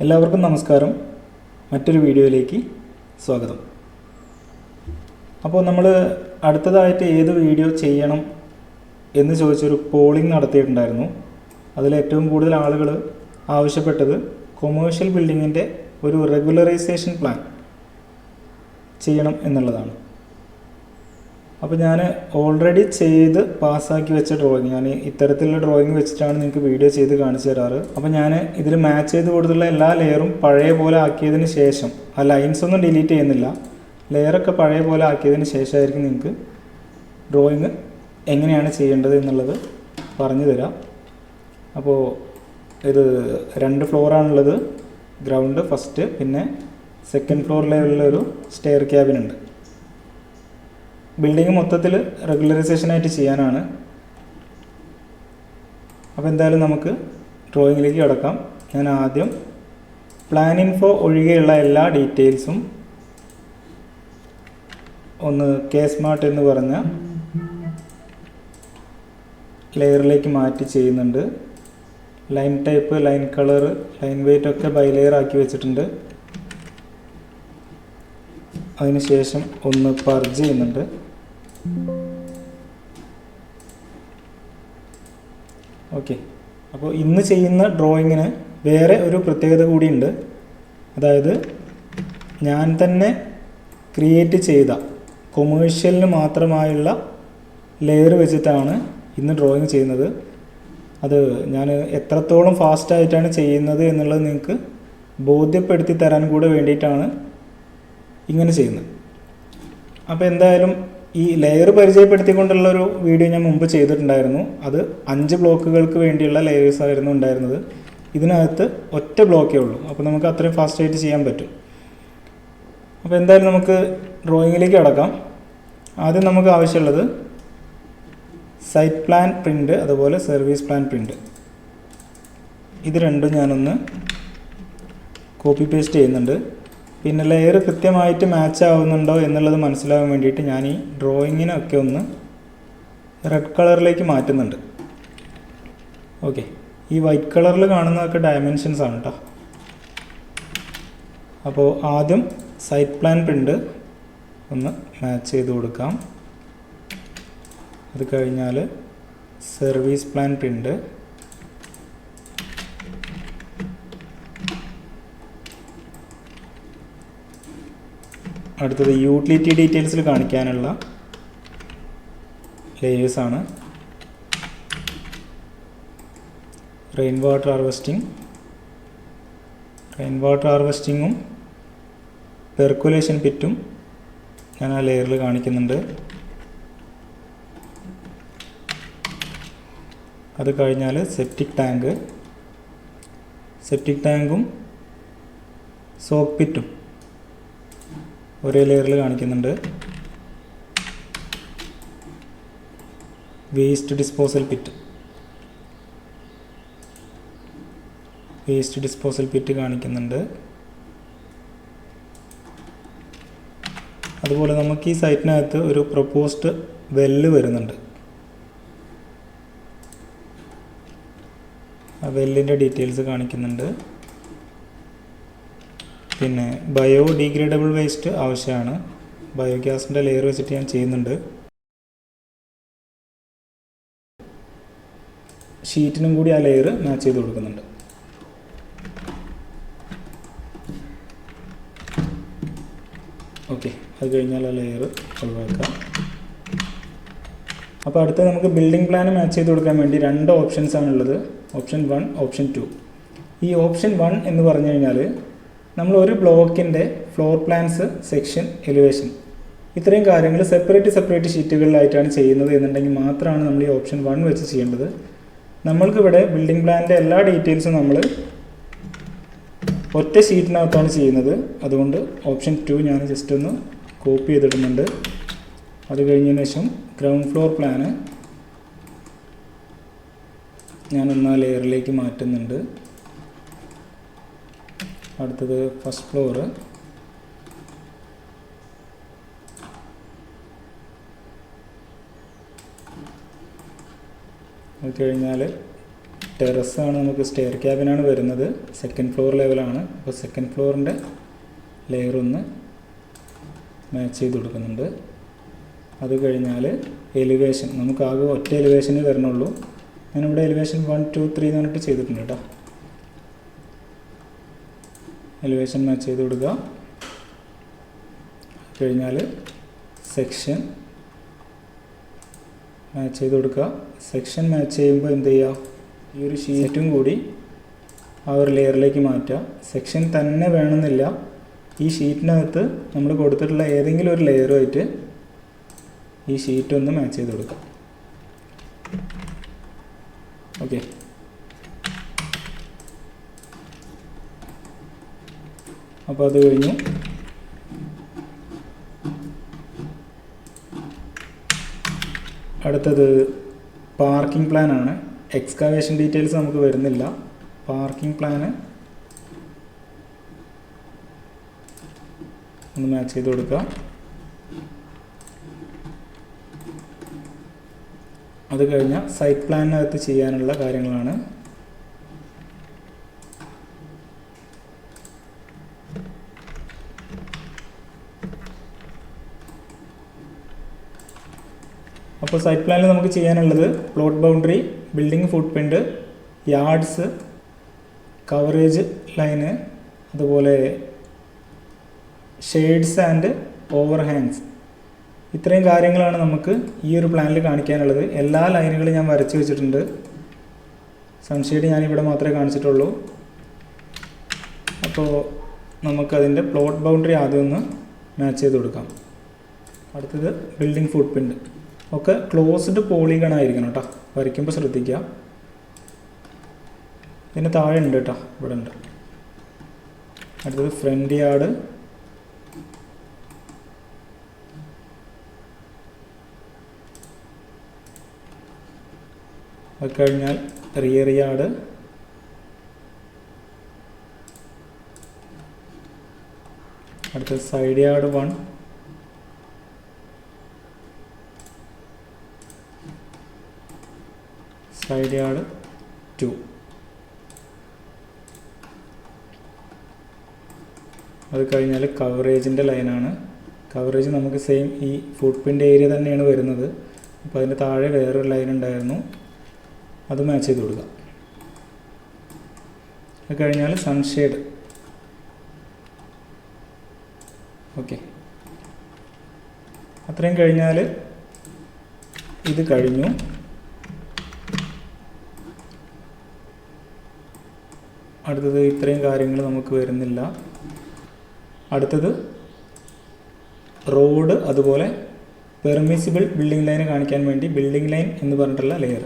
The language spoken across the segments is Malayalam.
എല്ലാവർക്കും നമസ്കാരം. മറ്റൊരു വീഡിയോയിലേക്ക് സ്വാഗതം. അപ്പോൾ നമ്മൾ അടുത്തതായിട്ട് ഏത് വീഡിയോ ചെയ്യണം എന്ന് ചോദിച്ചൊരു പോളിംഗ് നടത്തിയിട്ടുണ്ടായിരുന്നു. അതിൽ ഏറ്റവും കൂടുതൽ ആളുകൾ ആവശ്യപ്പെട്ടത് കൊമേഴ്ഷ്യൽ ബിൽഡിങ്ങിൻ്റെ ഒരു റെഗുലറൈസേഷൻ പ്ലാൻ ചെയ്യണം എന്നുള്ളതാണ്. അപ്പോൾ ഞാൻ ഓൾറെഡി ചെയ്ത് പാസ്സാക്കി വെച്ച ഡ്രോയിങ്, ഞാൻ ഇത്തരത്തിലുള്ള ഡ്രോയിങ് വെച്ചിട്ടാണ് നിങ്ങൾക്ക് വീഡിയോ ചെയ്ത് കാണിച്ചു തരാറ്. അപ്പോൾ ഞാൻ ഇതിൽ മാച്ച് ചെയ്ത് കൊടുത്തുള്ള എല്ലാ ലെയറും പഴയ പോലെ ആക്കിയതിന് ശേഷം, ആ ലൈൻസ് ഒന്നും ഡിലീറ്റ് ചെയ്യുന്നില്ല, ലെയറൊക്കെ പഴയ പോലെ ആക്കിയതിന് ശേഷമായിരിക്കും നിങ്ങൾക്ക് ഡ്രോയിങ് എങ്ങനെയാണ് ചെയ്യേണ്ടത് എന്നുള്ളത് പറഞ്ഞു തരാം. അപ്പോൾ ഇത് 2 ഫ്ലോറാണുള്ളത്, ഗ്രൗണ്ട് ഫസ്റ്റ്, പിന്നെ സെക്കൻഡ് ഫ്ലോർ ലെവലിലൊരു സ്റ്റെയർ ക്യാബിൻ ഉണ്ട്. ബിൽഡിങ് മൊത്തത്തിൽ റെഗുലറൈസേഷനായിട്ട് ചെയ്യാനാണ്. അപ്പോൾ എന്തായാലും നമുക്ക് ഡ്രോയിങ്ങിലേക്ക് കിടക്കാം. ഞാൻ ആദ്യം പ്ലാൻ ഇൻഫോ ഒഴികെയുള്ള എല്ലാ ഡീറ്റെയിൽസും ഒന്ന് കെ സ്മാർട്ട് എന്ന് പറഞ്ഞ ലെയറിലേക്ക് മാറ്റി ചെയ്യുന്നുണ്ട്. Line type, line colour, line weight ഒക്കെ ബൈ ലെയർ ആക്കി വെച്ചിട്ടുണ്ട്. അതിനുശേഷം ഒന്ന് പർജ് ചെയ്യുന്നുണ്ട്. ഓക്കെ, അപ്പോൾ ഇന്ന് ചെയ്യുന്ന ഡ്രോയിങ്ങിന് വേറെ ഒരു പ്രത്യേകത കൂടിയുണ്ട്. അതായത് ഞാൻ തന്നെ ക്രിയേറ്റ് ചെയ്ത കൊമേഴ്ഷ്യലിന് മാത്രമായുള്ള ലെയർ വെച്ചിട്ടാണ് ഇന്ന് ഡ്രോയിങ് ചെയ്യുന്നത്. അത് ഞാൻ എത്രത്തോളം ഫാസ്റ്റായിട്ടാണ് ചെയ്യുന്നത് എന്നുള്ളത് നിങ്ങൾക്ക് ബോധ്യപ്പെടുത്തി തരാൻ കൂടെ വേണ്ടിയിട്ടാണ് ഇങ്ങനെ ചെയ്യുന്നത്. അപ്പോൾ എന്തായാലും ഈ ലെയർ പരിചയപ്പെടുത്തിക്കൊണ്ടുള്ളൊരു വീഡിയോ ഞാൻ മുമ്പ് ചെയ്തിട്ടുണ്ടായിരുന്നു. അത് 5 ബ്ലോക്കുകൾക്ക് വേണ്ടിയുള്ള ലെയേഴ്സ് ആയിരുന്നു ഉണ്ടായിരുന്നത്. ഇതിനകത്ത് ഒറ്റ ബ്ലോക്കേ ഉള്ളൂ. അപ്പോൾ നമുക്ക് അത്രയും ഫാസ്റ്റായിട്ട് ചെയ്യാൻ പറ്റും. അപ്പോൾ എന്തായാലും നമുക്ക് ഡ്രോയിങ്ങിലേക്ക് കടക്കാം. ആദ്യം നമുക്ക് ആവശ്യമുള്ളത് സൈറ്റ് പ്ലാൻ പ്രിൻ്റ്, അതുപോലെ സർവീസ് പ്ലാൻ പ്രിൻ്റ്. ഇത് രണ്ടും ഞാനൊന്ന് കോപ്പി പേസ്റ്റ് ചെയ്യുന്നുണ്ട്. പിന്നെ ലെയർ കൃത്യമായിട്ട് മാച്ച് ആവുന്നുണ്ടോ എന്നുള്ളത് മനസ്സിലാകാൻ വേണ്ടിയിട്ട് ഞാൻ ഈ ഡ്രോയിങ്ങിനൊക്കെ ഒന്ന് റെഡ് കളറിലേക്ക് മാറ്റുന്നുണ്ട്. ഓക്കെ, ഈ വൈറ്റ് കളറിൽ കാണുന്നതൊക്കെ ഡയമെൻഷൻസ് ആണ് കേട്ടോ. അപ്പോൾ ആദ്യം സൈറ്റ് പ്ലാൻ പ്രിൻ്റ് ഒന്ന് മാച്ച് ചെയ്ത് കൊടുക്കാം. അത് കഴിഞ്ഞാൽ സർവീസ് പ്ലാൻ പ്രിൻ്റ്, അടുത്തത് യൂട്ടിലിറ്റി ഡീറ്റെയിൽസിൽ കാണിക്കാനുള്ള ലേയേഴ്സാണ്. റെയിൻ വാട്ടർ ഹാർവെസ്റ്റിങ്ങും പെർക്കുലേഷൻ പിറ്റും ഞാൻ ആ ലെയറിൽ കാണിക്കുന്നുണ്ട്. അത് കഴിഞ്ഞാൽ സെപ്റ്റിക് ടാങ്കും സോക്ക് പിറ്റും ഒരേ ലെയറിൽ കാണിക്കുന്നുണ്ട്. വേസ്റ്റ് ഡിസ്പോസൽ പിറ്റ് കാണിക്കുന്നുണ്ട്. അതുപോലെ നമുക്ക് ഈ സൈറ്റിനകത്ത് ഒരു പ്രൊപ്പോസ്ഡ് വെല്ല് വരുന്നുണ്ട്. ആ വെല്ലിൻ്റെ ഡീറ്റെയിൽസ് കാണിക്കുന്നുണ്ട്. പിന്നെ ബയോ ഡീഗ്രേഡബിൾ വേസ്റ്റ് ആവശ്യമാണ്. ബയോഗ്യാസിൻ്റെ ലെയർ വെച്ചിട്ട് ഞാൻ ചെയ്യുന്നുണ്ട്. ഷീറ്റിനും കൂടി ആ ലെയർ മാച്ച് ചെയ്ത് കൊടുക്കുന്നുണ്ട്. ഓക്കെ, അത് കഴിഞ്ഞാൽ ആ ലെയർ ഒഴിവാക്കാം. അപ്പോൾ അടുത്ത നമുക്ക് ബിൽഡിംഗ് പ്ലാൻ മാച്ച് ചെയ്ത് കൊടുക്കാൻ വേണ്ടി 2 ഓപ്ഷൻസ് ആണുള്ളത്, ഓപ്ഷൻ 1, ഓപ്ഷൻ 2. ഈ ഓപ്ഷൻ 1 എന്ന് പറഞ്ഞു കഴിഞ്ഞാൽ നമ്മൾ ഒരു ബ്ലോക്കിൻ്റെ ഫ്ലോർ പ്ലാൻസ്, സെക്ഷൻ, എലിവേഷൻ, ഇത്രയും കാര്യങ്ങൾ സെപ്പറേറ്റ് ഷീറ്റുകളിലായിട്ടാണ് ചെയ്യുന്നത് എന്നുണ്ടെങ്കിൽ മാത്രമാണ് നമ്മൾ ഈ ഓപ്ഷൻ 1 വെച്ച് ചെയ്യേണ്ടത്. നമ്മൾക്കിവിടെ ബിൽഡിംഗ് പ്ലാനിൻ്റെ എല്ലാ ഡീറ്റെയിൽസും നമ്മൾ ഒറ്റ ഷീറ്റിനകത്താണ് ചെയ്യുന്നത്. അതുകൊണ്ട് ഓപ്ഷൻ 2 ഞാൻ ജസ്റ്റ് ഒന്ന് കോപ്പി ചെയ്തിടുന്നുണ്ട്. അത് കഴിഞ്ഞതിന് ശേഷം ഗ്രൗണ്ട് ഫ്ലോർ പ്ലാന് ഞാനൊന്ന് ആ ലെയറിലേക്ക് മാറ്റുന്നുണ്ട്. അടുത്തത് ഫസ്റ്റ് ഫ്ലോർ, അത് കഴിഞ്ഞാൽ ടെറസാണ്, നമുക്ക് സ്റ്റെയർ ക്യാബിനാണ് വരുന്നത്. സെക്കൻഡ് ഫ്ലോർ ലെവലാണ്. അപ്പോൾ സെക്കൻഡ് ഫ്ലോറിൻ്റെ ലെയർ ഒന്ന് മാച്ച് ചെയ്ത് കൊടുക്കുന്നുണ്ട്. അത് കഴിഞ്ഞാൽ എലിവേഷൻ, നമുക്ക് ആകെ ഒറ്റ എലിവേഷനേ വരണുള്ളൂ. ഞാനിവിടെ എലിവേഷൻ 1, 2, 3 എന്ന് പറഞ്ഞിട്ട് ചെയ്തിട്ടുണ്ട് കേട്ടോ. എലിവേഷൻ മാച്ച് ചെയ്ത് കൊടുക്കുക. കഴിഞ്ഞാൽ സെക്ഷൻ മാച്ച് ചെയ്ത് കൊടുക്കുക. സെക്ഷൻ മാച്ച് ചെയ്യുമ്പോൾ എന്ത് ചെയ്യുക, ഈ ഒരു ഷീറ്റും കൂടി ആ ഒരു ലെയറിലേക്ക് മാറ്റുക. സെക്ഷൻ തന്നെ വേണമെന്നില്ല, ഈ ഷീറ്റിനകത്ത് നമ്മൾ കൊടുത്തിട്ടുള്ള ഏതെങ്കിലും ഒരു ലെയറുമായിട്ട് ഈ ഷീറ്റൊന്ന് മാച്ച് ചെയ്ത് കൊടുക്കാം. ഓക്കെ, അപ്പോൾ അത് കഴിഞ്ഞു. അടുത്തത് പാർക്കിംഗ് പ്ലാനാണ്. എക്സ്കവേഷൻ ഡീറ്റെയിൽസ് നമുക്ക് വരുന്നില്ല. പാർക്കിംഗ് പ്ലാന് ഒന്ന് മാച്ച് ചെയ്ത് കൊടുക്കുക. അത് കഴിഞ്ഞാൽ സൈറ്റ് പ്ലാനിനകത്ത് ചെയ്യാനുള്ള കാര്യങ്ങളാണ്. അപ്പോൾ സൈറ്റ് പ്ലാനിൽ നമുക്ക് ചെയ്യാനുള്ളത് പ്ലോട്ട് ബൗണ്ടറി, ബിൽഡിംഗ് ഫുട് പ്രിൻ്റ്, യാർഡ്സ്, കവറേജ് ലൈന്, അതുപോലെ ഷെയ്ഡ്സ് ആൻഡ് ഓവർഹാങ്സ്. ഇത്രയും കാര്യങ്ങളാണ് നമുക്ക് ഈ ഒരു പ്ലാനിൽ കാണിക്കാനുള്ളത്. എല്ലാ ലൈനുകളും ഞാൻ വരച്ച് വെച്ചിട്ടുണ്ട്. സൺഷെയ്ഡ് ഞാനിവിടെ മാത്രമേ കാണിച്ചിട്ടുള്ളൂ. അപ്പോൾ നമുക്കതിൻ്റെ പ്ലോട്ട് ബൗണ്ടറി ആദ്യം ഒന്ന് മാച്ച് ചെയ്ത് കൊടുക്കാം. അടുത്തത് ബിൽഡിംഗ് ഫുട് പ്രിൻ്റ്. ഒക്കെ ക്ലോസ്ഡ് പോളിഗൺ ആയിരിക്കണം കേട്ടോ, വരയ്ക്കുമ്പോൾ ശ്രദ്ധിക്കുക. ഇതിന് താഴെ ഉണ്ട് കേട്ടോ, ഇവിടെ ഉണ്ട്. അടുത്തത് ഫ്രണ്ട് യാർഡ്, അത് കഴിഞ്ഞാൽ റിയർ യാർഡ്, അടുത്തത് സൈഡ് യാർഡ് 1, സൈഡ് യാർഡ് 2. അത് കഴിഞ്ഞാൽ കവറേജിൻ്റെ ലൈനാണ്. കവറേജ് നമുക്ക് സെയിം ഈ ഫുട് പ്രിൻ്റ് ഏരിയ തന്നെയാണ് വരുന്നത്. അപ്പോൾ അതിൻ്റെ താഴെ വേറൊരു ലൈൻ ഉണ്ടായിരുന്നു, അത് മാച്ച് ചെയ്ത് കൊടുക്കുക. അത് കഴിഞ്ഞാൽ സൺഷെയ്ഡ്. ഓക്കെ, അത്രയും കഴിഞ്ഞാൽ ഇത് കഴിഞ്ഞു. അടുത്തത് ഇത്രയും കാര്യങ്ങൾ നമുക്ക് വരുന്നില്ല. അടുത്തത് റോഡ്, അതുപോലെ പെർമിസിബിൾ ബിൽഡിംഗ് ലൈന് കാണിക്കാൻ വേണ്ടി ബിൽഡിംഗ് ലൈൻ എന്ന് പറഞ്ഞിട്ടുള്ള ലെയർ,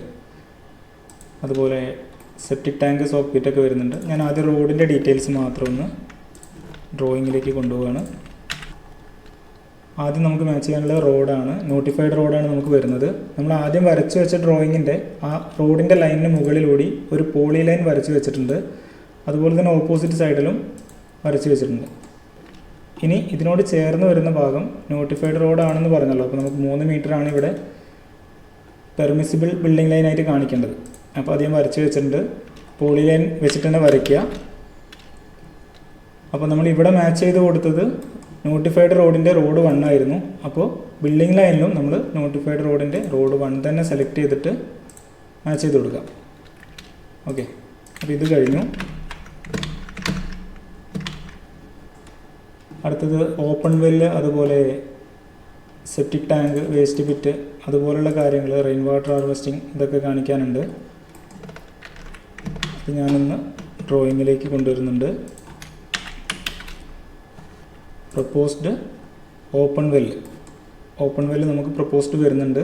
അതുപോലെ സെപ്റ്റിക് ടാങ്ക്, സോക്ക് പിറ്റൊക്കെ വരുന്നുണ്ട്. ഞാൻ ആദ്യം റോഡിൻ്റെ ഡീറ്റെയിൽസ് മാത്രം ഒന്ന് ഡ്രോയിങ്ങിലേക്ക് കൊണ്ടുപോവുകയാണ്. ആദ്യം നമുക്ക് മാച്ച് ചെയ്യാനുള്ള റോഡാണ്, നോട്ടിഫൈഡ് റോഡാണ് നമുക്ക് വരുന്നത്. നമ്മൾ ആദ്യം വരച്ച് വെച്ച ഡ്രോയിങ്ങിൻ്റെ ആ റോഡിൻ്റെ ലൈനിന് മുകളിലൂടെ ഒരു പോളി ലൈൻ വരച്ച് വെച്ചിട്ടുണ്ട്. അതുപോലെ തന്നെ ഓപ്പോസിറ്റ് സൈഡിലും വരച്ച് വെച്ചിട്ടുണ്ട്. ഇനി ഇതിനോട് ചേർന്ന് വരുന്ന ഭാഗം നോട്ടിഫൈഡ് റോഡാണെന്ന് പറഞ്ഞല്ലോ. അപ്പോൾ നമുക്ക് 3 മീറ്ററാണ് ഇവിടെ പെർമിസിബിൾ ബിൽഡിംഗ് ലൈനായിട്ട് കാണിക്കേണ്ടത്. അപ്പോൾ അധികം വരച്ച് വെച്ചിട്ടുണ്ട്. പോളി ലൈൻ വെച്ചിട്ട് തന്നെ വരയ്ക്കുക. അപ്പോൾ നമ്മൾ ഇവിടെ മാച്ച് ചെയ്ത് കൊടുത്തത് നോട്ടിഫൈഡ് റോഡിൻ്റെ റോഡ് 1 ആയിരുന്നു. അപ്പോൾ ബിൽഡിംഗ് ലൈനിലും നമ്മൾ നോട്ടിഫൈഡ് റോഡിൻ്റെ റോഡ് 1 തന്നെ സെലക്ട് ചെയ്തിട്ട് മാച്ച് ചെയ്ത് കൊടുക്കാം. ഓക്കെ, അപ്പോൾ ഇത് കഴിഞ്ഞു. അടുത്തത് ഓപ്പൺ വെല്ല്, അതുപോലെ സെപ്റ്റിക് ടാങ്ക്, വേസ്റ്റ് പിറ്റ്, അതുപോലുള്ള കാര്യങ്ങൾ, റെയിൻ വാട്ടർ ഹാർവെസ്റ്റിംഗ്, ഇതൊക്കെ കാണിക്കാനുണ്ട്. അത് ഞാനൊന്ന് ഡ്രോയിങ്ങിലേക്ക് കൊണ്ടുവരുന്നുണ്ട്. പ്രപ്പോസ്ഡ് ഓപ്പൺ വെല്ല്, ഓപ്പൺ വെല്ല് നമുക്ക് പ്രപ്പോസ്ഡ് വരുന്നുണ്ട്.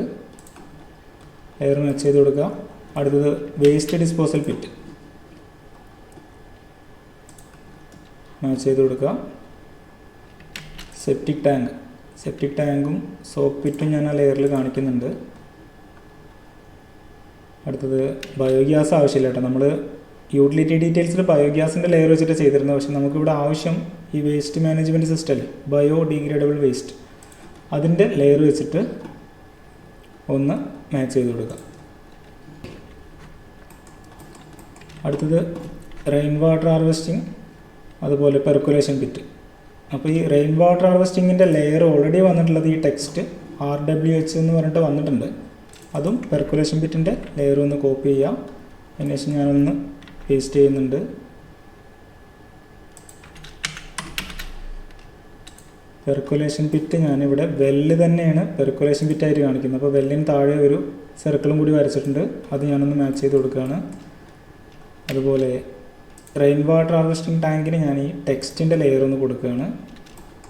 എയർ മാച്ച് ചെയ്ത് കൊടുക്കുക. അടുത്തത് വേസ്റ്റ് ഡിസ്പോസൽ പിറ്റ് മാച്ച് ചെയ്ത് കൊടുക്കുക. സെപ്റ്റിക് ടാങ്ക്, സെപ്റ്റിക് ടാങ്കും സോക്ക് പിറ്റും ഞാൻ ആ ലെയറിൽ കാണിക്കുന്നുണ്ട്. അടുത്തത് ബയോഗ്യാസ് ആവശ്യമില്ല കേട്ടോ. നമ്മൾ യൂട്ടിലിറ്റി ഡീറ്റെയിൽസിൽ ബയോഗ്യാസിൻ്റെ ലെയർ വെച്ചിട്ട് ചെയ്തിരുന്നത്. പക്ഷേ നമുക്കിവിടെ ആവശ്യം ഈ വേസ്റ്റ് മാനേജ്മെൻറ്റ് സിസ്റ്റമല്ലേ, ബയോ ഡീഗ്രേഡബിൾ വേസ്റ്റ്, അതിൻ്റെ ലെയർ വെച്ചിട്ട് ഒന്ന് മാച്ച് ചെയ്ത് കൊടുക്കുക. അടുത്തത് റെയിൻ വാട്ടർ ഹാർവെസ്റ്റിംഗ്, അതുപോലെ പെർക്കുലേഷൻ പിറ്റ്. അപ്പോൾ ഈ റെയിൻ വാട്ടർ ഹാർവെസ്റ്റിങ്ങിൻ്റെ ലെയർ ഓൾറെഡി വന്നിട്ടുള്ളത് ഈ ടെക്സ്റ്റ് RWH എന്ന് പറഞ്ഞിട്ട് വന്നിട്ടുണ്ട്. അതും പെർക്കുലേഷൻ പിറ്റിൻ്റെ ലെയർ ഒന്ന് കോപ്പി ചെയ്യാം. അതിനുശേഷം ഞാനൊന്ന് പേസ്റ്റ് ചെയ്യുന്നുണ്ട്. പെർക്കുലേഷൻ പിറ്റ് ഞാനിവിടെ വെല്ല് തന്നെയാണ് പെർക്കുലേഷൻ പിറ്റായിട്ട് കാണിക്കുന്നത്. അപ്പോൾ വെല്ലിന് താഴെ ഒരു സർക്കിളും കൂടി വരച്ചിട്ടുണ്ട്, അത് ഞാനൊന്ന് മാച്ച് ചെയ്ത് കൊടുക്കുകയാണ്. അതുപോലെ റെയിൻ വാട്ടർ ഹാർവെസ്റ്റിംഗ് ടാങ്കിന് ഞാൻ ഈ ടെക്സ്റ്റിൻ്റെ ലെയർ ഒന്ന് കൊടുക്കുകയാണ്.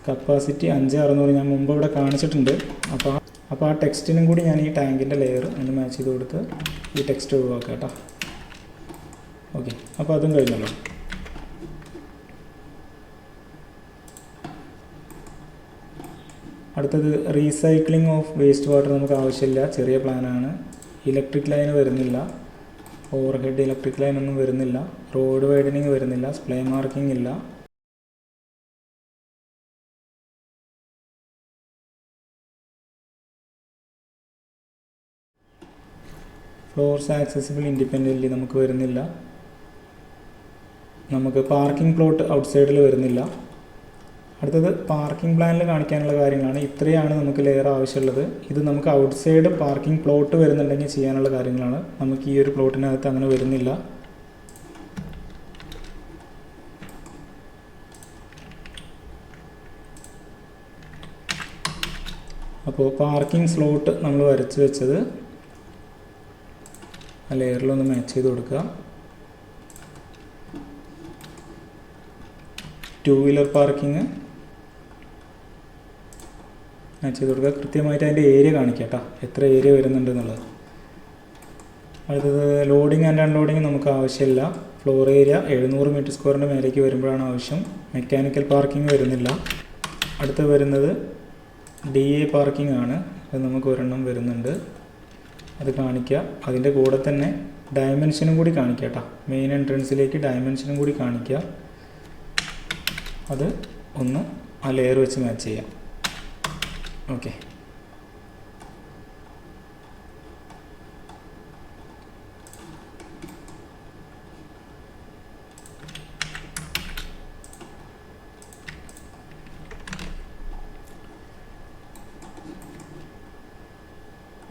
കപ്പാസിറ്റി 5600 ഞാൻ മുമ്പ് ഇവിടെ കാണിച്ചിട്ടുണ്ട്. അപ്പോൾ ആ ടെക്സ്റ്റിനും കൂടി ഞാൻ ഈ ടാങ്കിൻ്റെ ലെയർ ഒന്ന് മാച്ച് ചെയ്ത് കൊടുത്ത് ഈ ടെക്സ്റ്റ് ഒഴിവാക്കാം കേട്ടോ. ഓക്കെ, അപ്പോൾ അതും കഴിഞ്ഞല്ലോ. അടുത്തത് റീസൈക്ലിംഗ് ഓഫ് വേസ്റ്റ് വാട്ടർ നമുക്ക് ആവശ്യമില്ല, ചെറിയ പ്ലാനാണ്. ഇലക്ട്രിക് ലൈൻ വരുന്നില്ല, ഓവർഹെഡ് ഇലക്ട്രിക് ലൈൻ ഒന്നും വരുന്നില്ല, റോഡ് വൈഡനിങ് വരുന്നില്ല, സ്പ്ലേ മാർക്കിംഗ് ഇല്ല. ഫ്ലോർസ് ആക്സസിബിൾ ഇൻഡിപെൻഡൻ്റ്ലി നമുക്ക് വരുന്നില്ല. നമുക്ക് പാർക്കിംഗ് പ്ലോട്ട് ഔട്ട്സൈഡിൽ വരുന്നില്ല. അടുത്തത് പാർക്കിംഗ് പ്ലാനിൽ കാണിക്കാനുള്ള കാര്യങ്ങളാണ്. ഇത്രയാണ് നമുക്ക് ലെയർ ആവശ്യമുള്ളത്. ഇത് നമുക്ക് ഔട്ട്സൈഡ് പാർക്കിംഗ് പ്ലോട്ട് വരുന്നുണ്ടെങ്കിൽ ചെയ്യാനുള്ള കാര്യങ്ങളാണ്. നമുക്ക് ഈ ഒരു പ്ലോട്ടിനകത്ത് അങ്ങനെ വരുന്നില്ല. അപ്പോൾ പാർക്കിംഗ് സ്ലോട്ട് നമ്മൾ വരച്ച് വെച്ചത് ആ ലെയറിലൊന്ന് മാച്ച് ചെയ്ത് കൊടുക്കുക. 2 വീലർ പാർക്കിങ് മാച്ച് ചെയ്ത് കൊടുക്കുക. കൃത്യമായിട്ട് അതിൻ്റെ ഏരിയ കാണിക്കുക കേട്ടോ, എത്ര ഏരിയ വരുന്നുണ്ട് എന്നുള്ളത്. അടുത്തത് ലോഡിങ് ആൻഡ് അൺലോഡിങ് നമുക്ക് ആവശ്യമില്ല. ഫ്ലോർ ഏരിയ 700 മീറ്റർ സ്ക്വയറിൻ്റെ മേലേക്ക് വരുമ്പോഴാണ് ആവശ്യം. മെക്കാനിക്കൽ പാർക്കിംഗ് വരുന്നില്ല. അടുത്ത് വരുന്നത് DA പാർക്കിംഗ് ആണ്. അത് നമുക്ക് ഒരെണ്ണം വരുന്നുണ്ട്, അത് കാണിക്കുക. അതിൻ്റെ കൂടെ തന്നെ ഡയമെൻഷനും കൂടി കാണിക്കുക കേട്ടോ. മെയിൻ എൻട്രൻസിലേക്ക് ഡയമെൻഷനും കൂടി കാണിക്കുക. അത് ഒന്ന് ആ ലെയർ വെച്ച് മാച്ച് ചെയ്യാം. Okay,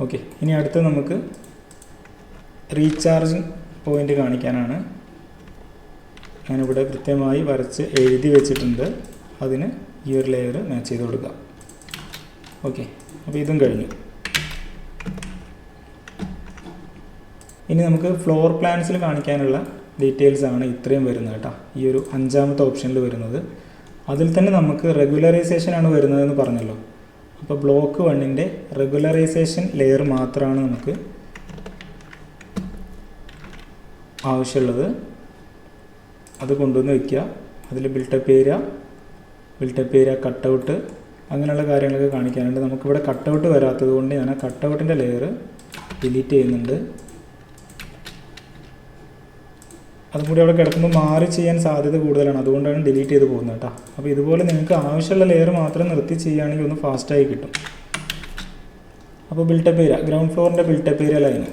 okay. ഇനി അടുത്ത് നമുക്ക് റീചാർജിങ് പോയിൻ്റ് കാണിക്കാനാണ്. ഞാനിവിടെ കൃത്യമായി വരച്ച് എഴുതി വെച്ചിട്ടുണ്ട്. അതിന് ഈ ഒരു ലെയർ മാച്ച് ചെയ്ത് കൊടുക്കുക. ഓക്കെ, അപ്പോൾ ഇതും കഴിഞ്ഞു. ഇനി നമുക്ക് ഫ്ലോർ പ്ലാൻസിൽ കാണിക്കാനുള്ള ഡീറ്റെയിൽസ് ആണ് ഇത്രയും വരുന്നത് കേട്ടോ. ഈ ഒരു 5ാമത്തെ ഓപ്ഷനിൽ വരുന്നത്. അതിൽ തന്നെ നമുക്ക് റെഗുലറൈസേഷൻ ആണ് വരുന്നതെന്ന് പറഞ്ഞല്ലോ. അപ്പോൾ ബ്ലോക്ക് 1ൻ്റെ റെഗുലറൈസേഷൻ ലെയർ മാത്രമാണ് നമുക്ക് ആവശ്യമുള്ളത്. അത് കൊണ്ടുവന്ന് വയ്ക്കുക. അതിൽ ബിൽട്ടപ്പ് ഏരിയ കട്ടൗട്ട് അങ്ങനെയുള്ള കാര്യങ്ങളൊക്കെ കാണിക്കാനുണ്ട്. നമുക്കിവിടെ കട്ടൗട്ട് വരാത്തത് കൊണ്ട് ഞാൻ ആ കട്ടൗട്ടിൻ്റെ ലെയർ ഡിലീറ്റ് ചെയ്യുന്നുണ്ട്. അതും കൂടി അവിടെ കിടക്കുമ്പോൾ മാറി ചെയ്യാൻ സാധ്യത കൂടുതലാണ്, അതുകൊണ്ടാണ് ഡിലീറ്റ് ചെയ്ത് പോകുന്നത് കേട്ടോ. അപ്പോൾ ഇതുപോലെ നിങ്ങൾക്ക് ആവശ്യമുള്ള ലെയർ മാത്രം നിർത്തി ചെയ്യുകയാണെങ്കിൽ ഒന്ന് ഫാസ്റ്റായി കിട്ടും. അപ്പോൾ ബിൽട്ടപ്പ് ഏരിയ, ഗ്രൗണ്ട് ഫ്ലോറിൻ്റെ ബിൽട്ടപ്പ് ഏരിയ ലൈന്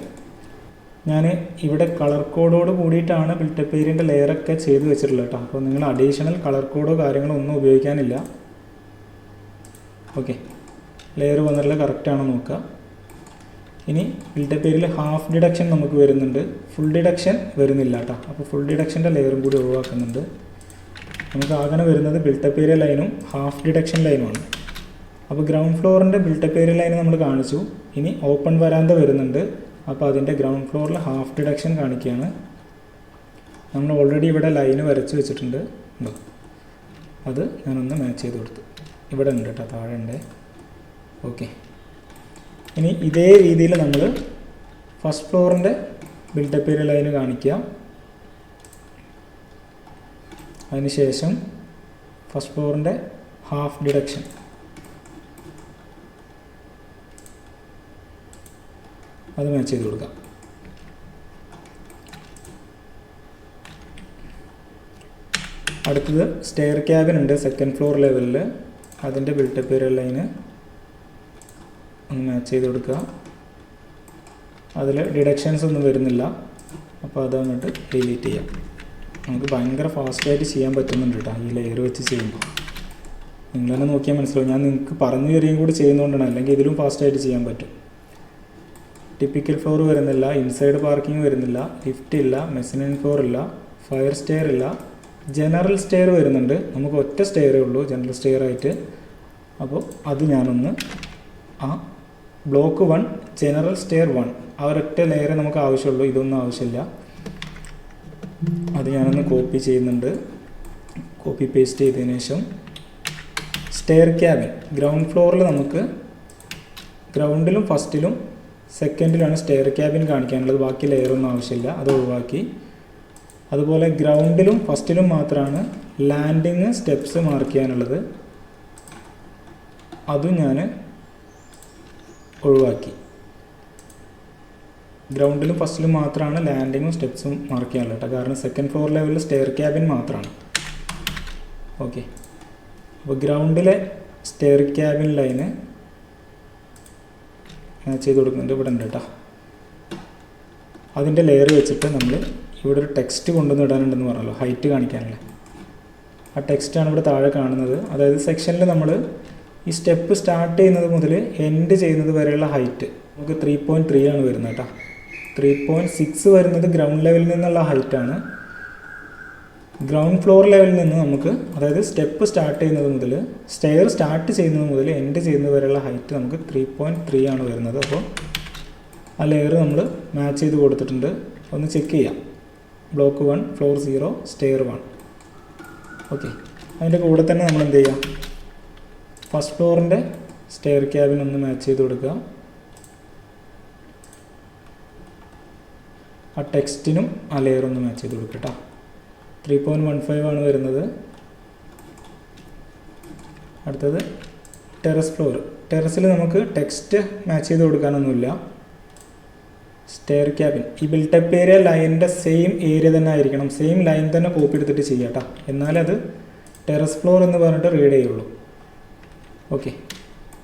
ഞാൻ ഇവിടെ കളർ കോഡോട് കൂടിയിട്ടാണ് ബിൽട്ടപ്പ് ഏരിയൻ്റെ ലെയറൊക്കെ ചെയ്ത് വെച്ചിട്ടുള്ളത് കേട്ടോ. അപ്പോൾ നിങ്ങൾ അഡീഷണൽ കളർ കോഡോ കാര്യങ്ങളോ ഒന്നും ഉപയോഗിക്കാനില്ല. ഓക്കെ, ലെയർ വന്നിട്ടുള്ള കറക്റ്റാണോ നോക്കുക. ഇനി ബിൽട്ടപ്പ് ഏരിയയിൽ ഹാഫ് ഡിഡക്ഷൻ നമുക്ക് വരുന്നുണ്ട്, ഫുൾ ഡിഡക്ഷൻ വരുന്നില്ല കേട്ടോ. അപ്പോൾ ഫുൾ ഡിഡക്ഷൻ്റെ ലെയറും കൂടി ഒഴിവാക്കുന്നുണ്ട്. നമുക്ക് ആകെ വരുന്നത് ബിൽട്ടപ്പ് ഏരിയ ലൈനും ഹാഫ് ഡിഡക്ഷൻ ലൈനുമാണ്. അപ്പോൾ ഗ്രൗണ്ട് ഫ്ലോറിൻ്റെ ബിൽട്ടപ്പ് ഏരിയ ലൈൻ നമ്മൾ കാണിച്ചു. ഇനി ഓപ്പൺ വരാന്ത വരുന്നുണ്ട്. അപ്പോൾ അതിൻ്റെ ഗ്രൗണ്ട് ഫ്ലോറിൽ ഹാഫ് ഡിഡക്ഷൻ കാണിക്കുകയാണ്. നമ്മൾ ഓൾറെഡി ഇവിടെ ലൈന് വരച്ച് വെച്ചിട്ടുണ്ട്. അത് ഞാനൊന്ന് മാച്ച് ചെയ്ത് കൊടുത്തു. ഇവിടെ ഉണ്ട് കേട്ടോ, താഴെ ഉണ്ട്. ഓക്കെ, ഇനി ഇതേ രീതിയിൽ നമ്മൾ ഫസ്റ്റ് ഫ്ലോറിൻ്റെ ബിൽട്ടപ്പ് ഏരിയ ലൈന് കാണിക്കുക. അതിനുശേഷം ഫസ്റ്റ് ഫ്ലോറിൻ്റെ ഹാഫ് ഡിഡക്ഷൻ അത് മാച്ച് ചെയ്ത് കൊടുക്കാം. അടുത്തത് സ്റ്റെയർ ക്യാബിൻ ഉണ്ട് സെക്കൻഡ് ഫ്ലോർ ലെവലിൽ. അതിൻ്റെ ബിൽട്ടപ്പ് ഏരിയ ലൈന് ഒന്ന് മാച്ച് ചെയ്ത് കൊടുക്കുക. അതിൽ ഡിഡക്ഷൻസ് ഒന്നും വരുന്നില്ല. അപ്പോൾ അതങ്ങോട്ട് ഡിലീറ്റ് ചെയ്യാം. നമുക്ക് ഭയങ്കര ഫാസ്റ്റായിട്ട് ചെയ്യാൻ പറ്റുന്നുണ്ട് കേട്ടോ ഈ ലെയർ വെച്ച് ചെയ്യുമ്പോൾ. നിങ്ങൾ തന്നെ നോക്കിയാൽ മനസ്സിലാവും. ഞാൻ നിങ്ങൾക്ക് പറഞ്ഞു തരികയും കൂടി ചെയ്യുന്നതുകൊണ്ടാണ്, അല്ലെങ്കിൽ ഇതിലും ഫാസ്റ്റായിട്ട് ചെയ്യാൻ പറ്റും. ടിപ്പിക്കൽ ഫ്ലോർ വരുന്നില്ല, ഇൻസൈഡ് പാർക്കിംഗ് വരുന്നില്ല, ലിഫ്റ്റ് ഇല്ല, മെസനിൻ ഫ്ലോർ ഇല്ല, ഫയർ സ്റ്റെയർ ഇല്ല, ജനറൽ സ്റ്റെയർ വരുന്നുണ്ട്. നമുക്ക് ഒറ്റ സ്റ്റെയറേ ഉള്ളൂ ജനറൽ സ്റ്റെയർ ആയിട്ട്. അപ്പോൾ അത് ഞാനൊന്ന് ആ ബ്ലോക്ക് 1 ജനറൽ സ്റ്റെയർ 1 ആ ഒരൊറ്റ ലെയറേ നമുക്ക് ആവശ്യമുള്ളൂ, ഇതൊന്നും ആവശ്യമില്ല. അത് ഞാനൊന്ന് കോപ്പി ചെയ്യുന്നുണ്ട്. കോപ്പി പേസ്റ്റ് ചെയ്തതിന് ശേഷം സ്റ്റെയർ ക്യാബിൻ ഗ്രൗണ്ട് ഫ്ലോറിൽ നമുക്ക് ഗ്രൗണ്ടിലും ഫസ്റ്റിലും സെക്കൻഡിലാണ് സ്റ്റെയർ ക്യാബിൻ കാണിക്കാനുള്ളത്. ബാക്കി ലെയറൊന്നും ആവശ്യമില്ല, അത് ഒഴിവാക്കി. അതുപോലെ ഗ്രൗണ്ടിലും ഫസ്റ്റിലും മാത്രമാണ് ലാൻഡിങ് സ്റ്റെപ്സ് മാർക്ക് ചെയ്യാനുള്ളത്, അതും ഞാൻ ഒഴിവാക്കി. ഗ്രൗണ്ടിലും ഫസ്റ്റിലും മാത്രമാണ് ലാൻഡിങ്ങും സ്റ്റെപ്സും മാർക്ക് ചെയ്യാനുള്ളത് കേട്ടോ, കാരണം സെക്കൻഡ് ഫ്ലോർ ലെവലിൽ സ്റ്റെയർ ക്യാബിൻ മാത്രമാണ്. ഓക്കെ, അപ്പോൾ ഗ്രൗണ്ടിലെ സ്റ്റെയർ ക്യാബിൻ ലൈന് ചെയ്ത് കൊടുക്കുന്നുണ്ട്, ഇവിടെ ഉണ്ട് കേട്ടോ. അതിൻ്റെ ലെയർ വെച്ചിട്ട് നമ്മൾ ഇവിടെ ഒരു ടെക്സ്റ്റ് കൊണ്ടുവന്ന് ഇടാനുണ്ടെന്ന് പറഞ്ഞല്ലോ, ഹൈറ്റ് കാണിക്കാനല്ലേ. ആ ടെക്സ്റ്റാണ് ഇവിടെ താഴെ കാണുന്നത്. അതായത് സെക്ഷനിൽ നമ്മൾ ഈ സ്റ്റെപ്പ് സ്റ്റാർട്ട് ചെയ്യുന്നത് മുതൽ എൻഡ് ചെയ്യുന്നത് വരെയുള്ള ഹൈറ്റ് നമുക്ക് 3.3 ആണ് വരുന്നത് കേട്ടോ. 3.6 വരുന്നത് ഗ്രൗണ്ട് ലെവലിൽ നിന്നുള്ള ഹൈറ്റാണ്. ഗ്രൗണ്ട് ഫ്ലോർ ലെവലിൽ നിന്ന് നമുക്ക്, അതായത് സ്റ്റെപ്പ് സ്റ്റാർട്ട് ചെയ്യുന്നത് മുതൽ സ്റ്റെയർ സ്റ്റാർട്ട് ചെയ്യുന്നത് മുതൽ എൻഡ് ചെയ്യുന്നത് വരെയുള്ള ഹൈറ്റ് നമുക്ക് 3.3 ആണ് വരുന്നത്. അപ്പോൾ ആ ലെയർ നമ്മൾ മാച്ച് ചെയ്ത് കൊടുത്തിട്ടുണ്ട്. ഒന്ന് ചെക്ക് ചെയ്യാം. Block 1 floor 0 stair 1. ഓക്കെ, അതിൻ്റെ കൂടെ തന്നെ നമ്മൾ എന്ത് ചെയ്യാം, ഫസ്റ്റ് ഫ്ലോറിൻ്റെ സ്റ്റെയർ ക്യാബിൻ ഒന്ന് മാച്ച് ചെയ്ത് കൊടുക്കുക. ആ ടെക്സ്റ്റിനും ആ ലെയർ ഒന്ന് മാച്ച് ചെയ്ത് കൊടുക്കുക കേട്ടോ. 3.15 ആണ് വരുന്നത്. അടുത്തത് ടെറസ് ഫ്ലോർ. ടെറസിൽ നമുക്ക് ടെക്സ്റ്റ് മാച്ച് ചെയ്ത് കൊടുക്കാനൊന്നുമില്ല. സ്റ്റെയർ ക്യാബിൻ ഈ ബിൽട്ടപ്പ് ഏരിയ ലൈനിൻ്റെ സെയിം ഏരിയ തന്നെ ആയിരിക്കണം, സെയിം ലൈൻ തന്നെ കോപ്പി എടുത്തിട്ട് ചെയ്യാം കേട്ടോ, എന്നാലേ അത് ടെറസ് ഫ്ലോർ എന്ന് പറഞ്ഞിട്ട് റീഡ് ചെയ്യുള്ളൂ. ഓക്കെ,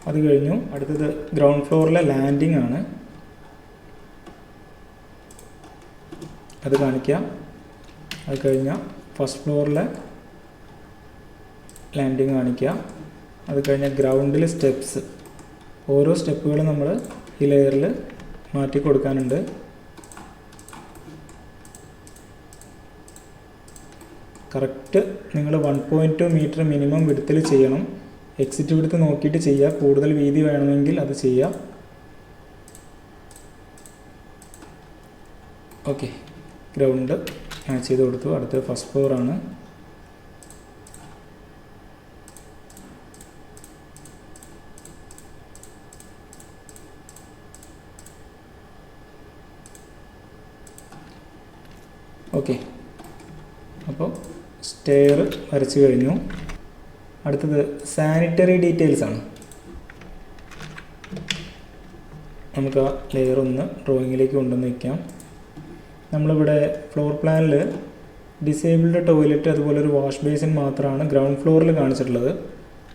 അത് കഴിഞ്ഞു. അടുത്തത് ഗ്രൗണ്ട് ഫ്ലോറിലെ ലാൻഡിംഗ് ആണ്, അത് കാണിക്കാം. അത് കഴിഞ്ഞാൽ ഫസ്റ്റ് ഫ്ലോറിലെ ലാൻഡിങ് കാണിക്കുക. അത് കഴിഞ്ഞാൽ ഗ്രൗണ്ടിൽ സ്റ്റെപ്സ്, ഓരോ സ്റ്റെപ്പുകളും നമ്മൾ ഈ ലെയറിൽ മാറ്റി കൊടുക്കാനുണ്ട്. കറക്റ്റ് നിങ്ങൾ 1.2 മീറ്റർ മിനിമം വിഡ്ത്തിൽ ചെയ്യണം. എക്സിറ്റ് വിഡ്ത്ത് നോക്കിയിട്ട് ചെയ്യുക, കൂടുതൽ വീതി വേണമെങ്കിൽ അത് ചെയ്യുക. ഓക്കെ, ഗ്രൗണ്ട് മാച്ച് ചെയ്ത് കൊടുത്തു. അടുത്ത ഫസ്റ്റ് ഫ്ലോർ ആണ്. ഓക്കെ, അപ്പോൾ സ്റ്റെയർ വരച്ച് കഴിഞ്ഞു. അടുത്തത് സാനിറ്ററി ഡീറ്റെയിൽസ് ആണ്. നമുക്ക് ആ ലെയർ ഒന്ന് ഡ്രോയിങ്ങിലേക്ക് കൊണ്ടുവന്ന് വയ്ക്കാം. നമ്മളിവിടെ ഫ്ലോർ പ്ലാനിൽ ഡിസേബിൾഡ് ടോയ്ലറ്റ് അതുപോലെ ഒരു വാഷ് ബേസിൻ മാത്രമാണ് ഗ്രൗണ്ട് ഫ്ലോറിൽ കാണിച്ചിട്ടുള്ളത്.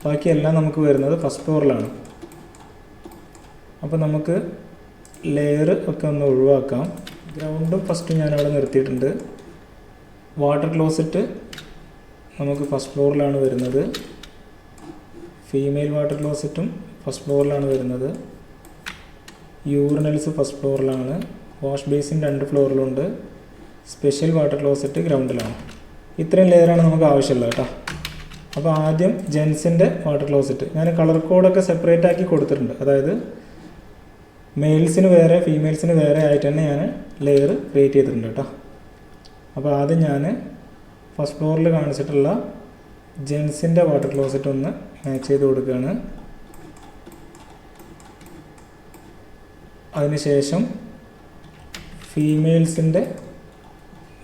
ബാക്കിയെല്ലാം നമുക്ക് വരുന്നത് ഫസ്റ്റ് ഫ്ലോറിലാണ്. അപ്പോൾ നമുക്ക് ലെയർ ഒക്കെ ഒന്ന് ഒഴിവാക്കാം. ഗ്രൗണ്ടും ഫസ്റ്റും ഞാനവിടെ നിർത്തിയിട്ടുണ്ട്. വാട്ടർ ക്ലോസറ്റ് നമുക്ക് ഫസ്റ്റ് ഫ്ലോറിലാണ് വരുന്നത്. ഫീമെയിൽ വാട്ടർ ക്ലോസറ്റും ഫസ്റ്റ് ഫ്ലോറിലാണ് വരുന്നത്. യൂറിനൽസ് ഫസ്റ്റ് ഫ്ലോറിലാണ്. വാഷ് ബേസിൻ 2 ഫ്ലോറിലുണ്ട്. സ്പെഷ്യൽ വാട്ടർ ക്ലോസറ്റ് ഗ്രൗണ്ടിലാണ്. ഇത്രയും ലെയറാണ് നമുക്ക് ആവശ്യമുള്ളത് കേട്ടോ. അപ്പോൾ ആദ്യം ജെൻസിൻ്റെ വാട്ടർ ക്ലോസറ്റ് ഞാൻ കളർ കോഡൊക്കെ സെപ്പറേറ്റ് ആക്കി കൊടുത്തിട്ടുണ്ട്. അതായത് മെയിൽസിന് വേറെ ഫീമെയിൽസിന് വേറെ ആയിട്ട് തന്നെ ഞാൻ ലെയർ ക്രിയേറ്റ് ചെയ്തിട്ടുണ്ട് കേട്ടോ. അപ്പോൾ ആദ്യം ഞാൻ ഫസ്റ്റ് ഫ്ലോറിൽ കാണിച്ചിട്ടുള്ള ജെൻസിൻ്റെ വാട്ടർ ക്ലോസറ്റ് ഒന്ന് മാച്ച് ചെയ്ത് കൊടുക്കുകയാണ്. അതിനുശേഷം ഫീമെയിൽസിൻ്റെ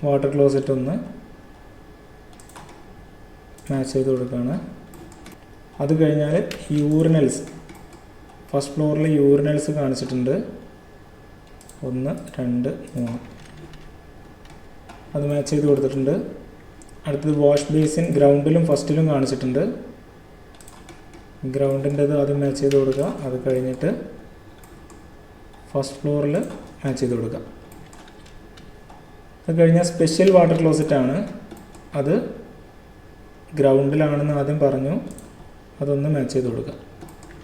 വാട്ടർ ക്ലോസറ്റ് ഒന്ന് മാച്ച് ചെയ്ത് കൊടുക്കുകയാണ്. അത് കഴിഞ്ഞാൽ യൂറിനൽസ് ഫസ്റ്റ് ഫ്ലോറിൽ യൂറിനൽസ് കാണിച്ചിട്ടുണ്ട്. 1 2 3 അത് മാച്ച് ചെയ്ത് കൊടുത്തിട്ടുണ്ട്. അടുത്തത് വാഷ് ബേസിൻ ഗ്രൗണ്ടിലും ഫസ്റ്റിലും കാണിച്ചിട്ടുണ്ട്. ഗ്രൗണ്ടിൻ്റെത് ആദ്യം മാച്ച് ചെയ്ത് കൊടുക്കുക. അത് കഴിഞ്ഞിട്ട് ഫസ്റ്റ് ഫ്ലോറിൽ മാച്ച് ചെയ്ത് കൊടുക്കുക. അത് കഴിഞ്ഞാൽ സ്പെഷ്യൽ വാട്ടർ ക്ലോസറ്റാണ്, അത് ഗ്രൗണ്ടിലാണെന്ന് ആദ്യം പറഞ്ഞു, അതൊന്ന് മാച്ച് ചെയ്ത് കൊടുക്കുക.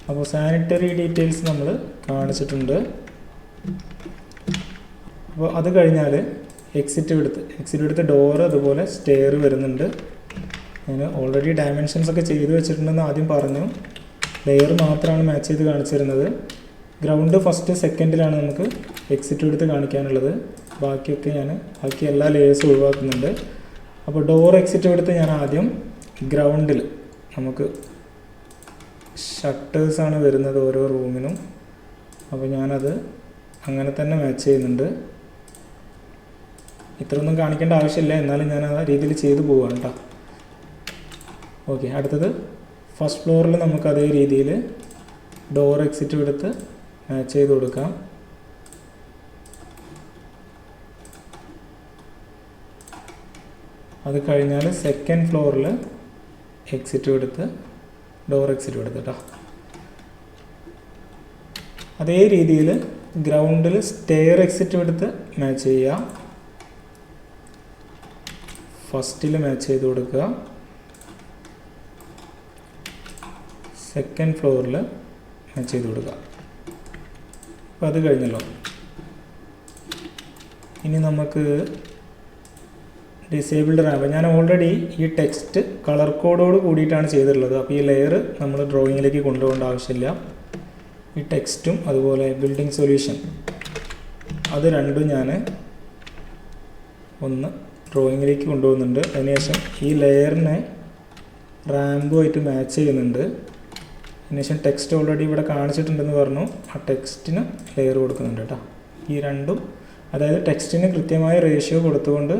അപ്പോൾ സാനിറ്ററി ഡീറ്റെയിൽസ് നമ്മൾ കാണിച്ചിട്ടുണ്ട്. അപ്പോൾ അത് കഴിഞ്ഞാൽ എക്സിറ്റ് എടുത്ത് ഡോറ് അതുപോലെ സ്റ്റെയർ വരുന്നുണ്ട്. ഞാൻ ഓൾറെഡി ഡയമെൻഷൻസ് ഒക്കെ ചെയ്ത് വെച്ചിട്ടുണ്ടെന്ന് ആദ്യം പറഞ്ഞു. ലെയർ മാത്രമാണ് മാച്ച് ചെയ്ത് കാണിച്ചിരുന്നത്. ഗ്രൗണ്ട് ഫസ്റ്റ് സെക്കൻഡിലാണ് നമുക്ക് എക്സിറ്റ് എടുത്ത് കാണിക്കാനുള്ളത്. ബാക്കി എല്ലാ ലെയേഴ്സും ഒഴിവാക്കുന്നുണ്ട്. അപ്പോൾ ഡോർ എക്സിറ്റ് എടുത്ത് ഞാൻ ആദ്യം ഗ്രൗണ്ടിൽ നമുക്ക് ഷട്ടേഴ്സാണ് വരുന്നത് ഓരോ റൂമിനും. അപ്പോൾ ഞാനത് അങ്ങനെ തന്നെ മാച്ച് ചെയ്യുന്നുണ്ട്. ഇത്രയൊന്നും കാണിക്കേണ്ട ആവശ്യമില്ല, എന്നാലും ഞാൻ ആ രീതിയിൽ ചെയ്തു പോവുകയാണ് കേട്ടോ. ഓക്കെ, അടുത്തത് ഫസ്റ്റ് ഫ്ലോറിൽ നമുക്ക് അതേ രീതിയിൽ ഡോർ എക്സിറ്റ് എടുത്ത് മാച്ച് ചെയ്ത് കൊടുക്കാം. അത് കഴിഞ്ഞാൽ സെക്കൻഡ് ഫ്ലോറിൽ എക്സിറ്റ് എടുത്ത് ഡോർ എക്സിറ്റ് എടുത്ത് കേട്ടോ. അതേ രീതിയിൽ ഗ്രൗണ്ടിൽ സ്റ്റെയർ എക്സിറ്റ് എടുത്ത് മാച്ച് ചെയ്യുക. ഫസ്റ്റിൽ മാച്ച് ചെയ്ത് കൊടുക്കുക. സെക്കൻഡ് ഫ്ലോറിൽ മാച്ച് ചെയ്ത് കൊടുക്കുക. അപ്പോൾ അത് കഴിഞ്ഞല്ലോ. ഇനി നമുക്ക് ഡിസേബിൾഡ് റാമ്പ്, ഞാൻ ഓൾറെഡി ഈ ടെക്സ്റ്റ് കളർ കോഡോട് കൂടിയിട്ടാണ് ചെയ്തിട്ടുള്ളത്. അപ്പോൾ ഈ ലെയർ നമ്മൾ ഡ്രോയിങ്ങിലേക്ക് കൊണ്ടുപോകേണ്ട ആവശ്യമില്ല. ഈ ടെക്സ്റ്റും അതുപോലെ ബിൽഡിംഗ് സൊല്യൂഷൻ അത് രണ്ടും ഞാൻ ഒന്ന് ഡ്രോയിങ്ങിലേക്ക് കൊണ്ടുപോകുന്നുണ്ട്. അതിനുശേഷം ഈ ലെയറിനെ റാമ്പുമായിട്ട് മാച്ച് ചെയ്യുന്നുണ്ട്. അതിനുശേഷം ടെക്സ്റ്റ് ഓൾറെഡി ഇവിടെ കാണിച്ചിട്ടുണ്ടെന്ന് പറഞ്ഞു, ആ ടെക്സ്റ്റിന് ലെയർ കൊടുക്കുന്നുണ്ട് കേട്ടോ. ഈ രണ്ടും, അതായത് ടെക്സ്റ്റിന് കൃത്യമായ റേഷ്യോ കൊടുത്തുകൊണ്ട്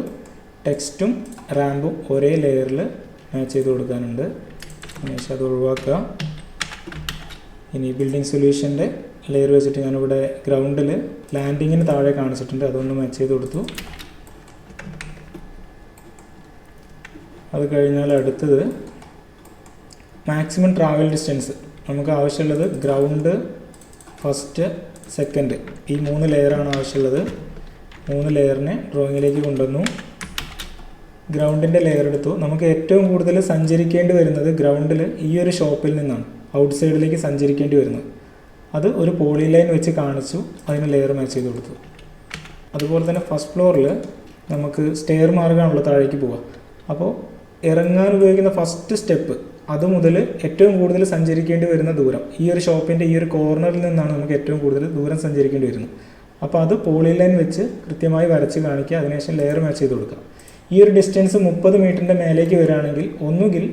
ടെക്സ്റ്റും റാമ്പും ഒരേ ലെയറിൽ മാച്ച് ചെയ്ത് കൊടുക്കാനുണ്ട്. അതിനുശേഷം അത് ഒഴിവാക്കുക. ഇനി ബിൽഡിംഗ് സൊല്യൂഷൻ്റെ ലെയർ വെച്ചിട്ട് ഞാനിവിടെ ഗ്രൗണ്ടിൽ ലാൻഡിങ്ങിന് താഴെ കാണിച്ചിട്ടുണ്ട്, അതൊന്ന് മാച്ച് ചെയ്ത് കൊടുത്തു. അത് കഴിഞ്ഞാൽ അടുത്തത് മാക്സിമം ട്രാവൽ ഡിസ്റ്റൻസ്. നമുക്ക് ആവശ്യമുള്ളത് ഗ്രൗണ്ട്, ഫസ്റ്റ്, സെക്കൻഡ്, ഈ 3 ലെയറാണ് ആവശ്യമുള്ളത്. 3 ലെയറിനെ ഡ്രോയിങ്ങിലേക്ക് കൊണ്ടുവന്നു. ഗ്രൗണ്ടിൻ്റെ ലെയർ എടുത്തു. നമുക്ക് ഏറ്റവും കൂടുതൽ സഞ്ചരിക്കേണ്ടി വരുന്നത് ഗ്രൗണ്ടിൽ ഈ ഒരു ഷോപ്പിൽ നിന്നാണ് ഔട്ട് സൈഡിലേക്ക് സഞ്ചരിക്കേണ്ടി വരുന്നത്. അത് ഒരു പോളി ലൈൻ വെച്ച് കാണിച്ചു, അതിന് ലെയർ മാച്ച് ചെയ്ത് കൊടുത്തു. അതുപോലെ തന്നെ ഫസ്റ്റ് ഫ്ലോറിൽ നമുക്ക് സ്റ്റെയർ മാർഗ്ഗമാണല്ലോ താഴേക്ക് പോവുക. അപ്പോൾ ഇറങ്ങാൻ ഉപയോഗിക്കുന്ന ഫസ്റ്റ് സ്റ്റെപ്പ് അത് മുതൽ ഏറ്റവും കൂടുതൽ സഞ്ചരിക്കേണ്ടി വരുന്ന ദൂരം, ഈ ഒരു ഷോപ്പിൻ്റെ ഈ ഒരു കോർണറിൽ നിന്നാണ് നമുക്ക് ഏറ്റവും കൂടുതൽ ദൂരം സഞ്ചരിക്കേണ്ടി വരുന്നത്. അപ്പോൾ അത് പോളി ലൈൻ വെച്ച് കൃത്യമായി വരച്ച് കാണിക്കുക. അതിനുശേഷം ലെയർ മാച്ച് ചെയ്ത് കൊടുക്കുക. ഈ ഒരു ഡിസ്റ്റൻസ് 30 മീറ്ററിൻ്റെ മേലേക്ക് വരികയാണെങ്കിൽ ഒന്നുകിൽ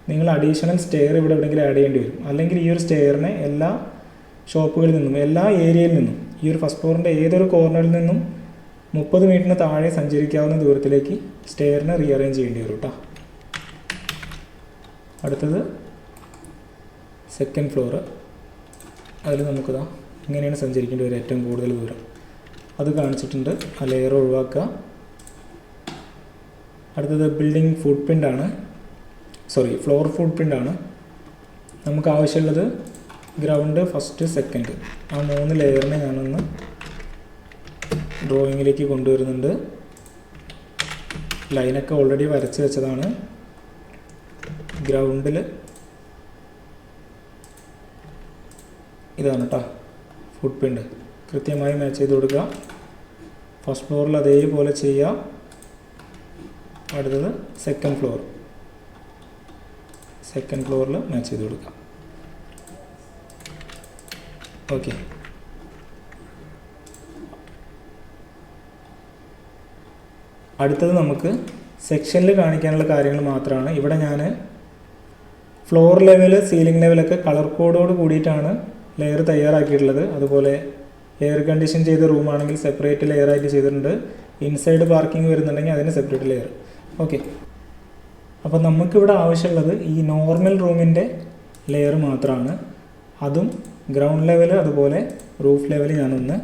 നിങ്ങൾ അഡീഷണൽ സ്റ്റെയർ ഇവിടെ എവിടെയെങ്കിലും ആഡ് ചെയ്യേണ്ടി വരും, അല്ലെങ്കിൽ ഈ ഒരു സ്റ്റെയറിനെ എല്ലാ ഷോപ്പുകളിൽ നിന്നും എല്ലാ ഏരിയയിൽ നിന്നും ഈ ഒരു ഫസ്റ്റ് ഫ്ലോറിൻ്റെ ഏതൊരു കോർണറിൽ നിന്നും 30 മീറ്ററിന് താഴെ സഞ്ചരിക്കാവുന്ന ദൂരത്തിലേക്ക് സ്റ്റെയറിനെ റീഅറേഞ്ച് ചെയ്യേണ്ടി വരും കേട്ടോ. അടുത്തത് സെക്കൻഡ് ഫ്ലോറ്. അതിൽ നമുക്കിതാ ഇങ്ങനെയാണ് സഞ്ചരിക്കേണ്ടി വരിക ഏറ്റവും കൂടുതൽ ദൂരം, അത് കാണിച്ചിട്ടുണ്ട്. ആ ലെയർ ഒഴിവാക്കുക. അടുത്തത് ബിൽഡിംഗ് ഫുട് പ്രിൻ്റാണ്, ഫ്ലോർ ഫുട് പ്രിൻ്റാണ്. നമുക്ക് ആവശ്യമുള്ളത് ഗ്രൗണ്ട്, ഫസ്റ്റ്, സെക്കൻഡ്, ആ 3 ലെയറിനെ ഞാനൊന്ന് ഡ്രോയിങ്ങിലേക്ക് കൊണ്ടുവരുന്നുണ്ട്. ലൈനൊക്കെ ഓൾറെഡി വരച്ച് വെച്ചതാണ്. ഗ്രൗണ്ടിൽ ഇതാണ് കേട്ടോ ഫുട് പ്രിൻ്റ്, കൃത്യമായി മാച്ച് ചെയ്ത് കൊടുക്കുക. ഫസ്റ്റ് ഫ്ലോറിൽ അതേപോലെ ചെയ്യുക. അടുത്തത് സെക്കൻഡ് ഫ്ലോറിൽ മാച്ച് ചെയ്ത് കൊടുക്കുക. ഓക്കെ, അടുത്തത് നമുക്ക് സെക്ഷനിൽ കാണിക്കാനുള്ള കാര്യങ്ങൾ മാത്രമാണ്. ഇവിടെ ഞാൻ ഫ്ലോർ ലെവൽ, സീലിംഗ് ലെവലൊക്കെ കളർ കോഡോട് കൂടിയിട്ടാണ് ലെയർ തയ്യാറാക്കിയിട്ടുള്ളത്. അതുപോലെ എയർ കണ്ടീഷൻ ചെയ്ത റൂമാണെങ്കിൽ സെപ്പറേറ്റ് ലെയർ ആയിട്ട് ചെയ്തിട്ടുണ്ട്. ഇൻസൈഡ് പാർക്കിംഗ് വരുന്നുണ്ടെങ്കിൽ അതിന് സെപ്പറേറ്റ് ലെയർ. ഓക്കെ, അപ്പോൾ നമുക്കിവിടെ ആവശ്യമുള്ളത് ഈ നോർമൽ റൂമിൻ്റെ ലെയർ മാത്രമാണ്. അതും ഗ്രൗണ്ട് ലെവൽ അതുപോലെ റൂഫ് ലെവൽ ഞാനൊന്ന്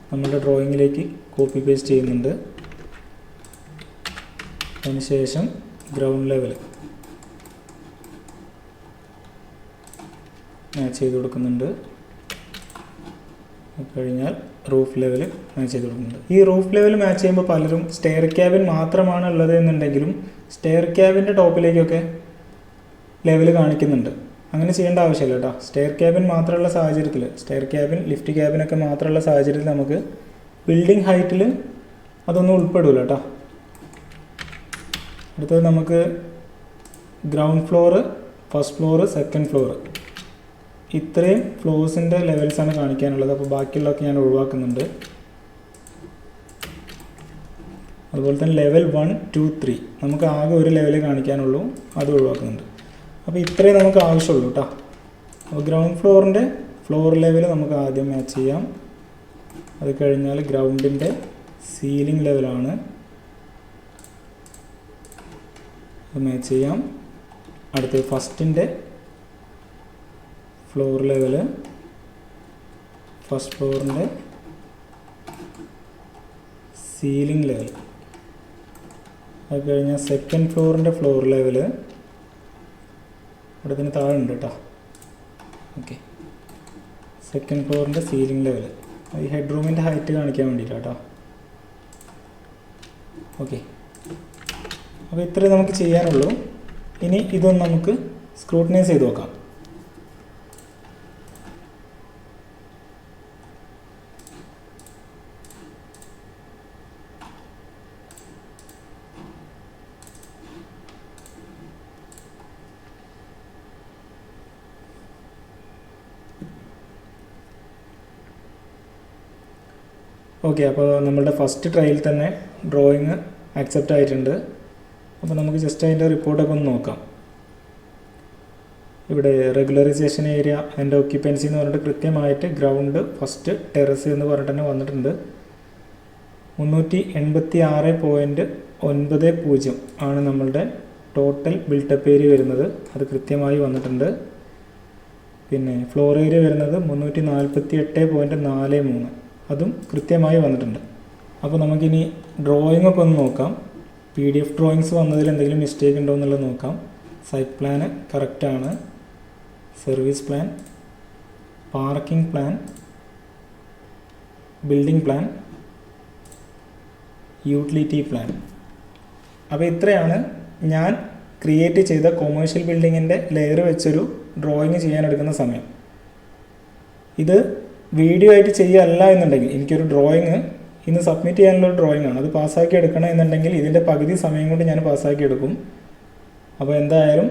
നമ്മുടെ ഡ്രോയിങ്ങിലേക്ക് കോപ്പി പേസ്റ്റ് ചെയ്യുന്നുണ്ട്. അതിനുശേഷം ഗ്രൗണ്ട് ലെവൽ മാച്ച് ചെയ്ത് കൊടുക്കുന്നുണ്ട്. കഴിഞ്ഞാൽ റൂഫ് ലെവൽ മാച്ച് ചെയ്ത് കൊടുക്കുന്നുണ്ട്. ഈ റൂഫ് ലെവൽ മാച്ച് ചെയ്യുമ്പോൾ പലരും സ്റ്റെയർ ക്യാബിൻ മാത്രമാണ് ഉള്ളത് എന്നുണ്ടെങ്കിലും സ്റ്റെയർ ക്യാബിൻ്റെ ടോപ്പിലേക്കൊക്കെ ലെവൽ കാണിക്കുന്നുണ്ട്. അങ്ങനെ ചെയ്യേണ്ട ആവശ്യമില്ല കേട്ടോ. സ്റ്റെയർ ക്യാബിൻ മാത്രമുള്ള സാഹചര്യത്തിൽ, സ്റ്റെയർ ക്യാബിൻ ലിഫ്റ്റ് ക്യാബിനൊക്കെ മാത്രമുള്ള സാഹചര്യത്തിൽ നമുക്ക് ബിൽഡിംഗ് ഹൈറ്റിൽ അതൊന്നും ഉൾപ്പെടില്ല കേട്ടോ. അടുത്തത് നമുക്ക് ground floor, first floor, second floor, ഇത്രയും ഫ്ലോഴ്സിൻ്റെ ലെവൽസാണ് കാണിക്കാനുള്ളത്. അപ്പോൾ ബാക്കിയുള്ളതൊക്കെ ഞാൻ ഒഴിവാക്കുന്നുണ്ട്. അതുപോലെ തന്നെ ലെവൽ 1, 2, 3 നമുക്ക് ആകെ ഒരു ലെവൽ കാണിക്കാനുള്ളൂ, അത് ഒഴിവാക്കുന്നുണ്ട്. അപ്പോൾ ഇത്രയും നമുക്ക് ആവശ്യമുള്ളൂ കേട്ടോ. അപ്പോൾ ഗ്രൗണ്ട് ഫ്ലോറിൻ്റെ ഫ്ലോർ ലെവൽ നമുക്ക് ആദ്യം മാച്ച് ചെയ്യാം. അത് കഴിഞ്ഞാൽ ഗ്രൗണ്ടിൻ്റെ സീലിംഗ് ലെവലാണ്, അത് മാച്ച് ചെയ്യാം. അടുത്തത് ഫസ്റ്റിൻ്റെ ഫ്ലോർ ലെവൽ, ഫസ്റ്റ് ഫ്ലോറിൻ്റെ സീലിംഗ് ലെവൽ, അത് കഴിഞ്ഞാൽ സെക്കൻഡ് ഫ്ലോറിൻ്റെ ഫ്ലോർ ലെവൽ ഇവിടെ തന്നെ താഴെ ഉണ്ട് കേട്ടോ. ഓക്കെ, സെക്കൻഡ് ഫ്ലോറിൻ്റെ സീലിംഗ് ലെവൽ, ഈ ഹെഡ് റൂമിൻ്റെ ഹൈറ്റ് കാണിക്കാൻ വേണ്ടിയിട്ടാണ് കേട്ടോ. ഓക്കെ, അപ്പോൾ ഇത്രയും നമുക്ക് ചെയ്യാനുള്ളൂ. ഇനി ഇതൊന്ന് നമുക്ക് സ്ക്രൂട്ടനൈസ് ചെയ്ത് നോക്കാം. ഓക്കെ, അപ്പോൾ നമ്മളുടെ ഫസ്റ്റ് ട്രയൽ തന്നെ ഡ്രോയിങ് ആക്സെപ്റ്റ് ആയിട്ടുണ്ട്. അപ്പോൾ നമുക്ക് ജസ്റ്റ് അതിൻ്റെ റിപ്പോർട്ടൊക്കെ ഒന്ന് നോക്കാം. ഇവിടെ റെഗുലറൈസേഷൻ ഏരിയ ആൻഡ് ഓക്യുപ്പൻസി എന്ന് പറഞ്ഞിട്ട് കൃത്യമായിട്ട് ഗ്രൗണ്ട്, ഫസ്റ്റ്, ടെറസ് എന്ന് പറഞ്ഞിട്ട് തന്നെ വന്നിട്ടുണ്ട്. 386.90 ആണ് നമ്മളുടെ ടോട്ടൽ ബിൽട്ടപ്പ് ഏരിയ വരുന്നത്, അത് കൃത്യമായി വന്നിട്ടുണ്ട്. പിന്നെ ഫ്ലോർ ഏരിയ വരുന്നത് 348.43, അതും കൃത്യമായി വന്നിട്ടുണ്ട്. അപ്പോൾ നമുക്കിനി ഡ്രോയിങ് ഒക്കെ ഒന്ന് നോക്കാം. PDF ഡ്രോയിങ്സ് വന്നതിൽ എന്തെങ്കിലും മിസ്റ്റേക്ക് ഉണ്ടോ എന്നുള്ളത് നോക്കാം. സൈറ്റ് പ്ലാന് കറക്റ്റാണ്, service plan, parking plan, building plan, utility plan. അപ്പോൾ ഇത്രയാണ് ഞാൻ ക്രിയേറ്റ് ചെയ്ത കൊമേഴ്ഷ്യൽ ബിൽഡിങ്ങിൻ്റെ ലെയർ വെച്ചൊരു ഡ്രോയിങ് ചെയ്യാനെടുക്കുന്ന സമയം. ഇത് വീഡിയോ ആയിട്ട് ചെയ്യുകയല്ല എന്നുണ്ടെങ്കിൽ, എനിക്കൊരു ഡ്രോയിങ് ഇന്ന് സബ്മിറ്റ് ചെയ്യാനുള്ള ഡ്രോയിങ് ആണ്, അത് പാസ്സാക്കി എടുക്കണം എന്നുണ്ടെങ്കിൽ ഇതിൻ്റെ പകുതി സമയം കൊണ്ട് ഞാൻ പാസ്സാക്കി എടുക്കും. അപ്പോൾ എന്തായാലും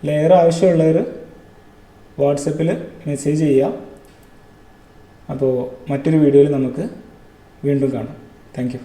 ലെയർ ആവശ്യമുള്ളവർ വാട്സപ്പിൽ മെസ്സേജ് ചെയ്യുക. അപ്പോൾ മറ്റൊരു വീഡിയോയിൽ നമുക്ക് വീണ്ടും കാണാം. Thank you.